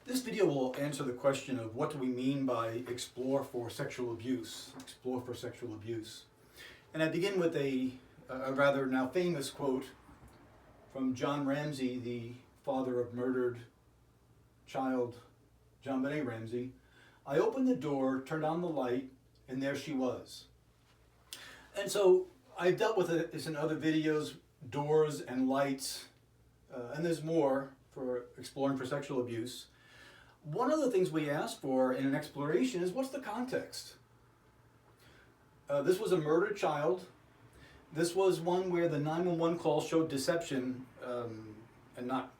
This video will answer the question of what do we mean by explore for sexual abuse, explore for sexual abuse. And I begin with a rather now famous quote from John Ramsey, the father of murdered child John Benet Ramsey. I opened the door, turned on the light, and there she was. And so I've dealt with this in other videos, doors and lights, and there's more for exploring for sexual abuse. One of the things we ask for in an exploration is what's the context? This was a murdered child. This was one where the 911 call showed deception, and not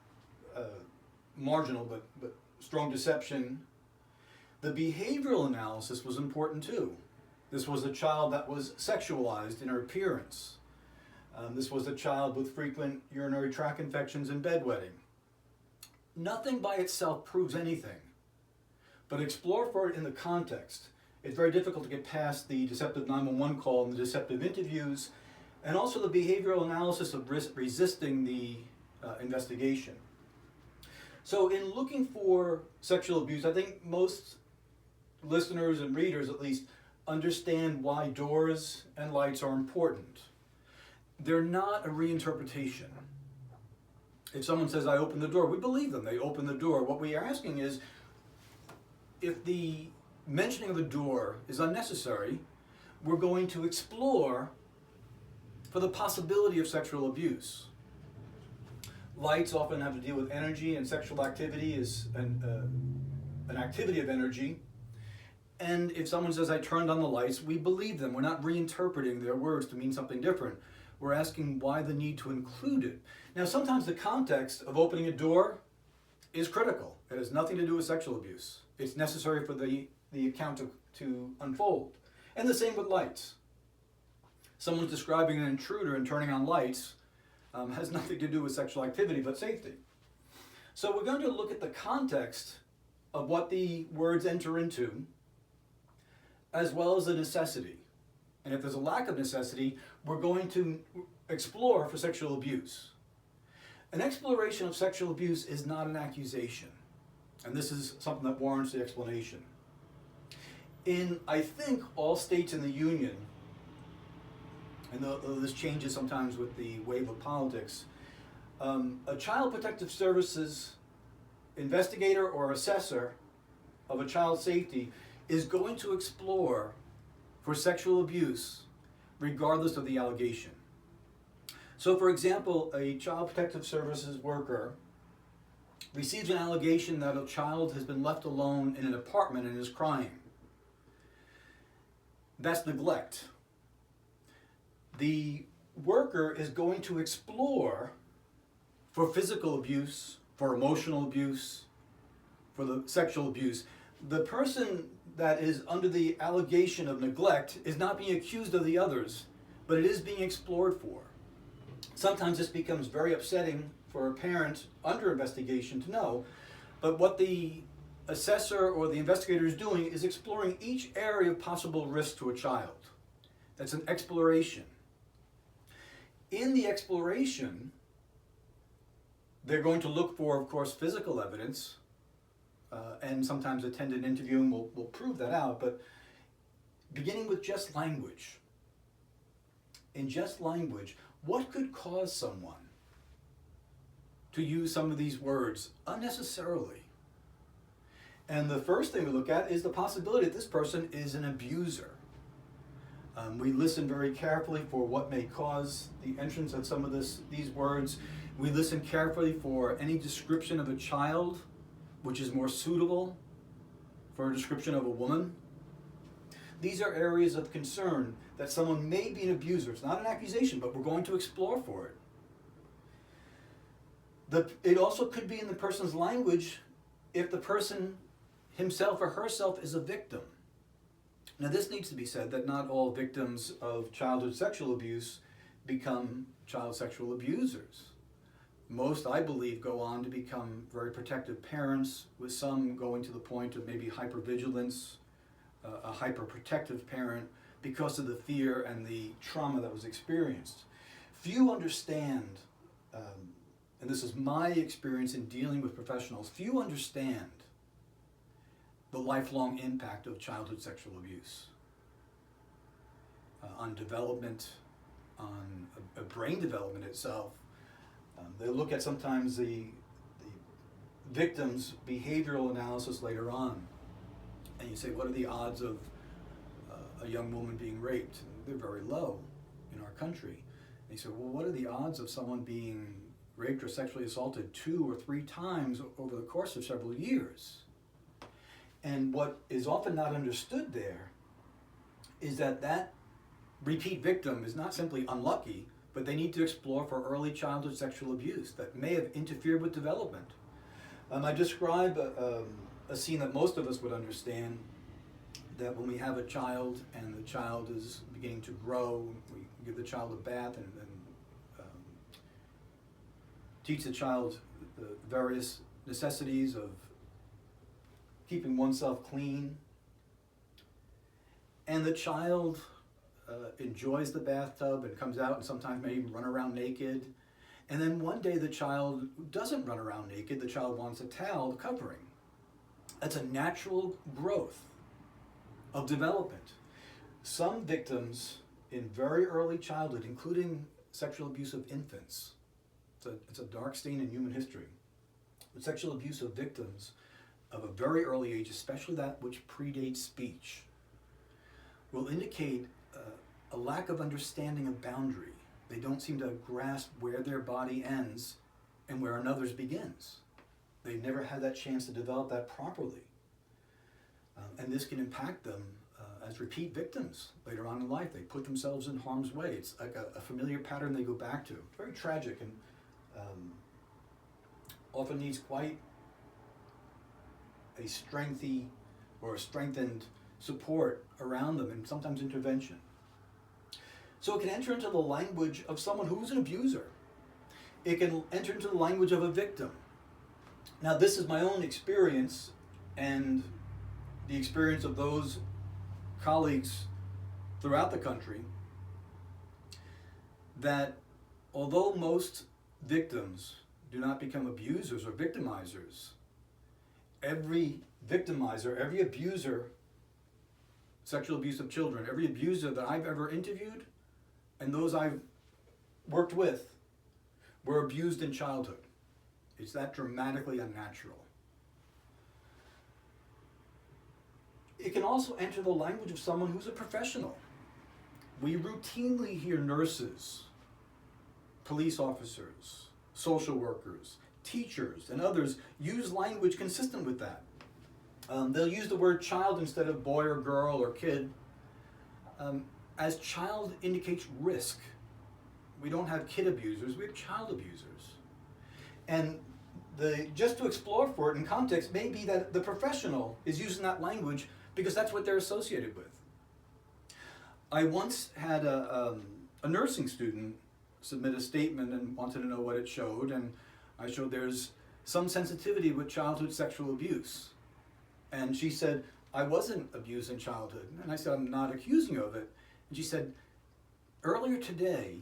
marginal, but strong deception. The behavioral analysis was important too. This was a child that was sexualized in her appearance. This was a child with frequent urinary tract infections and bedwetting. Nothing by itself proves anything, but explore for it in the context. It's very difficult to get past the deceptive 911 call and the deceptive interviews, and also the behavioral analysis of resisting the investigation. So in looking for sexual abuse, I think most listeners and readers at least understand why doors and lights are important. They're not a reinterpretation. If someone says, I opened the door, we believe them, they opened the door. What we are asking is, if the mentioning of a door is unnecessary, we're going to explore for the possibility of sexual abuse. Lights often have to deal with energy, and sexual activity is an activity of energy. And if someone says, I turned on the lights, we believe them. We're not reinterpreting their words to mean something different. We're asking why the need to include it. Now, sometimes the context of opening a door is critical. It has nothing to do with sexual abuse. It's necessary for the account to unfold. And the same with lights. Someone's describing an intruder and turning on lights has nothing to do with sexual activity but safety. So we're going to look at the context of what the words enter into, as well as the necessity. And if there's a lack of necessity, we're going to explore for sexual abuse. An exploration of sexual abuse is not an accusation. And this is something that warrants the explanation. In, I think, all states in the Union, and this changes sometimes with the wave of politics, a Child Protective Services investigator or assessor of a child's safety is going to explore for sexual abuse regardless of the allegation. So for example, a Child Protective Services worker receives an allegation that a child has been left alone in an apartment and is crying. That's neglect. The worker is going to explore for physical abuse, for emotional abuse, for the sexual abuse. The person that is under the allegation of neglect is not being accused of the others, but it is being explored for. Sometimes this becomes very upsetting for a parent under investigation to know, but what the assessor or the investigator is doing is exploring each area of possible risk to a child. That's an exploration. In the exploration, they're going to look for, of course, physical evidence, and sometimes attended interviewing will prove that out, but beginning with just language. In just language, what could cause someone to use some of these words unnecessarily? And the first thing we look at is the possibility that this person is an abuser. We listen very carefully for what may cause the entrance of some of these words. We listen carefully for any description of a child which is more suitable for a description of a woman. These are areas of concern that someone may be an abuser. It's not an accusation, but we're going to explore for it. It also could be in the person's language if the person himself or herself is a victim. Now this needs to be said that not all victims of childhood sexual abuse become child sexual abusers. Most, I believe, go on to become very protective parents, with some going to the point of maybe hypervigilance, a hyperprotective parent, because of the fear and the trauma that was experienced. Few understand, and this is my experience in dealing with professionals, few understand the lifelong impact of childhood sexual abuse on development, on a brain development itself. They look at sometimes the victim's behavioral analysis later on, and you say, what are the odds of a young woman being raped? They're very low in our country. And you say, well, what are the odds of someone being raped or sexually assaulted 2 or 3 times over the course of several years? And what is often not understood there is that repeat victim is not simply unlucky, but they need to explore for early childhood sexual abuse that may have interfered with development. I describe a scene that most of us would understand, that when we have a child and the child is beginning to grow, we give the child a bath and teach the child the various necessities of keeping oneself clean. And the child enjoys the bathtub and comes out and sometimes may even run around naked. And then one day the child doesn't run around naked, the child wants a towel covering. That's a natural growth of development. Some victims in very early childhood, including sexual abuse of infants, it's a dark stain in human history, but sexual abuse of victims of a very early age, especially that which predates speech, will indicate a lack of understanding of boundary. They don't seem to grasp where their body ends and where another's begins. They never had that chance to develop that properly. And this can impact them as repeat victims later on in life. They put themselves in harm's way. It's like a familiar pattern they go back to. It's very tragic and often needs quite a strengthened support around them, and sometimes intervention. So it can enter into the language of someone who's an abuser. It can enter into the language of a victim. Now, this is my own experience and the experience of those colleagues throughout the country, that although most victims do not become abusers or victimizers, every victimizer, every abuser, sexual abuse of children, every abuser that I've ever interviewed and those I've worked with were abused in childhood. It's that dramatically unnatural. It can also enter the language of someone who's a professional. We routinely hear nurses, police officers, social workers, teachers, and others use language consistent with that. They'll use the word child instead of boy or girl or kid, as child indicates risk. We don't have kid abusers, we have child abusers. And just to explore for it in context may be that the professional is using that language because that's what they're associated with. I once had a nursing student submit a statement and wanted to know what it showed, and I showed there's some sensitivity with childhood sexual abuse. And she said, I wasn't abused in childhood. And I said, I'm not accusing you of it. And she said, earlier today,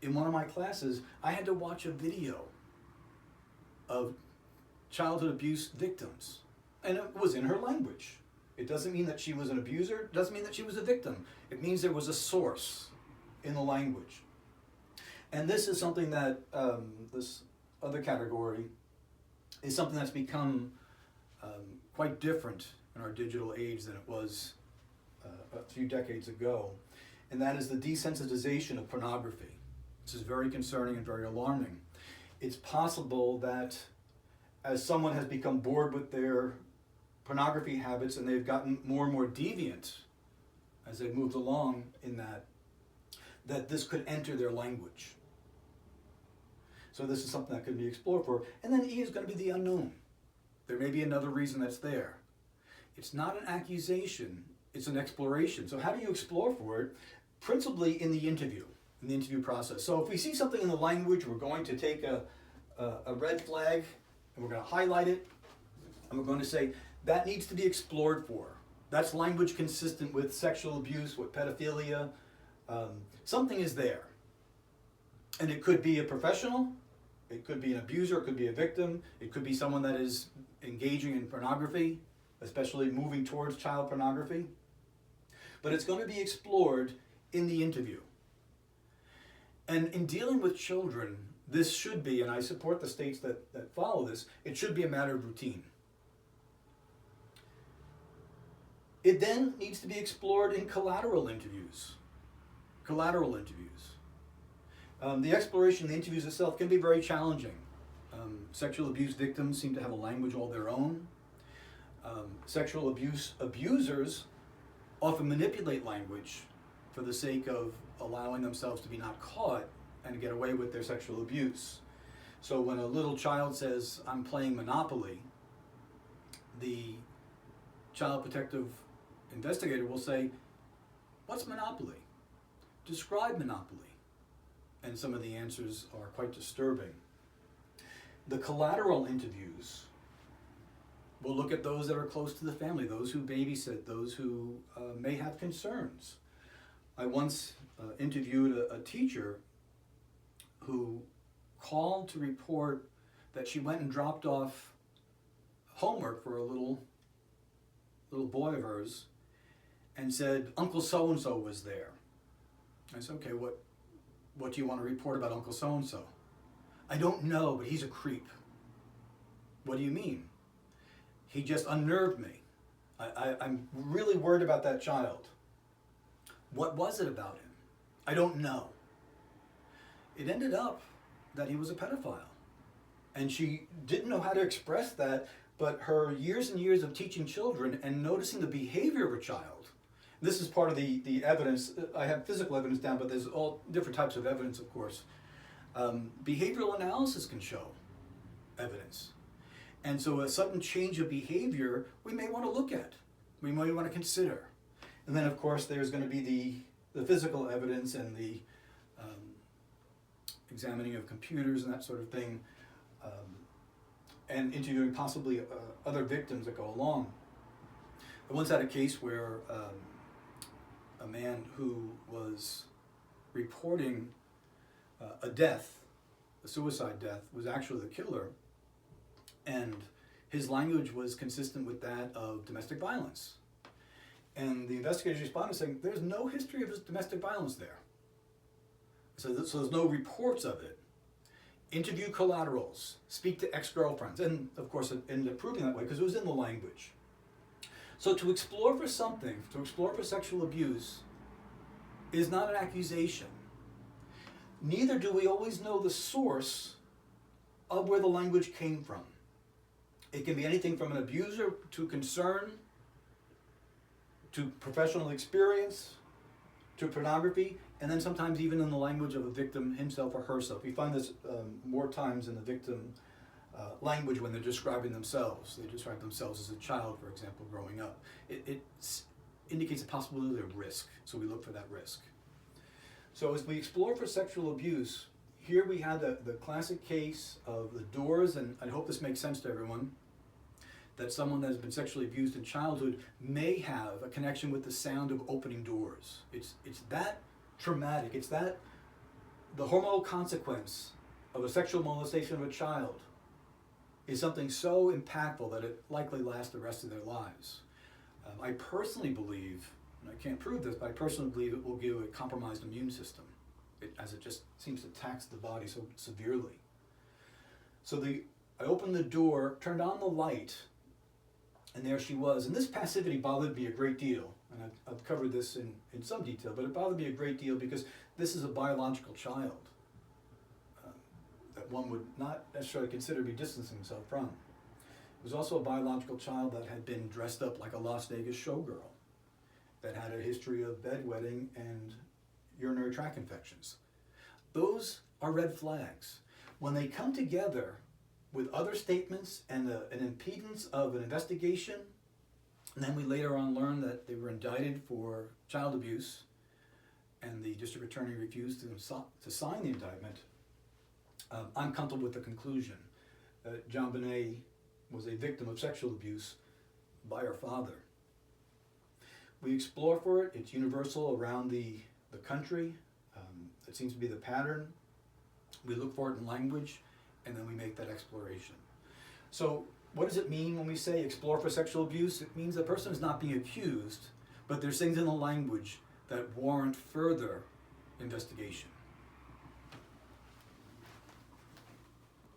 in one of my classes, I had to watch a video of childhood abuse victims. And it was in her language. It doesn't mean that she was an abuser. It doesn't mean that she was a victim. It means there was a source in the language. And this is something that, this other category, is something that's become quite different in our digital age than it was a few decades ago. And that is the desensitization of pornography. This is very concerning and very alarming. It's possible that as someone has become bored with their pornography habits and they've gotten more and more deviant as they've moved along in that this could enter their language. So this is something that could be explored for. And then E is going to be the unknown. There may be another reason that's there. It's not an accusation, it's an exploration. So how do you explore for it? Principally in the interview process. So if we see something in the language, we're going to take a red flag and we're going to highlight it, and we're going to say, that needs to be explored for. That's language consistent with sexual abuse, with pedophilia. Something is there. And it could be a professional, it could be an abuser, it could be a victim, it could be someone that is engaging in pornography. especially moving towards child pornography. But it's going to be explored in the interview. And in dealing with children, this should be, and I support the states that follow this, it should be a matter of routine. It then needs to be explored in collateral interviews. Collateral interviews. The exploration of the interviews itself can be very challenging. Sexual abuse victims seem to have a language all their own. Sexual abuse abusers often manipulate language for the sake of allowing themselves to be not caught and to get away with their sexual abuse. So when a little child says, "I'm playing Monopoly," the child protective investigator will say, "What's Monopoly? Describe Monopoly." And some of the answers are quite disturbing. The collateral interviews will look at those that are close to the family, those who babysit, those who may have concerns. I once interviewed a teacher who called to report that she went and dropped off homework for a little boy of hers and said, "Uncle so-and-so was there." I said, "Okay, what do you want to report about Uncle so-and-so?" "I don't know, but he's a creep." "What do you mean?" "He just unnerved me. I'm really worried about that child." "What was it about him?" "I don't know." It ended up that he was a pedophile. And she didn't know how to express that, but her years and years of teaching children and noticing the behavior of a child. This is part of the evidence. I have physical evidence down, but there's all different types of evidence, of course. Behavioral analysis can show evidence. And so a sudden change of behavior we may want to look at, we may want to consider. And then, of course, there's going to be the physical evidence and the examining of computers and that sort of thing, and interviewing possibly other victims that go along. I once had a case where a man who was reporting a death, a suicide death, was actually the killer, and his language was consistent with that of domestic violence. And the investigators responded saying, "There's no history of domestic violence there. So there's no reports of it. Interview collaterals, speak to ex-girlfriends." And of course it ended up proving that way because it was in the language. So to explore for something, to explore for sexual abuse, is not an accusation. Neither do we always know the source of where the language came from. It can be anything from an abuser to concern, to professional experience, to pornography, and then sometimes even in the language of a victim himself or herself. We find this more times in the victim language when they're describing themselves. They describe themselves as a child, for example, growing up. It indicates a possibility of risk, so we look for that risk. So as we explore for sexual abuse, here we have the classic case of the doors, and I hope this makes sense to everyone, that someone that has been sexually abused in childhood may have a connection with the sound of opening doors. It's that traumatic. It's that the hormonal consequence of a sexual molestation of a child is something so impactful that it likely lasts the rest of their lives. I personally believe, and I can't prove this, but I personally believe it will give a compromised immune system, as it just seems to tax the body so severely. So I opened the door, turned on the light, and there she was. And this passivity bothered me a great deal. And I've covered this in some detail, but it bothered me a great deal because this is a biological child that one would not necessarily consider to be distancing himself from. It was also a biological child that had been dressed up like a Las Vegas showgirl, that had a history of bedwetting and urinary tract infections. Those are red flags. When they come together with other statements and an impedance of an investigation, and then we later on learned that they were indicted for child abuse, and the district attorney refused to sign the indictment, I'm comfortable with the conclusion that John Bonet was a victim of sexual abuse by her father. We explore for it. It's universal around the country. It seems to be the pattern. We look for it in language, and then we make that exploration. So what does it mean when we say explore for sexual abuse? It means the person is not being accused, but there's things in the language that warrant further investigation.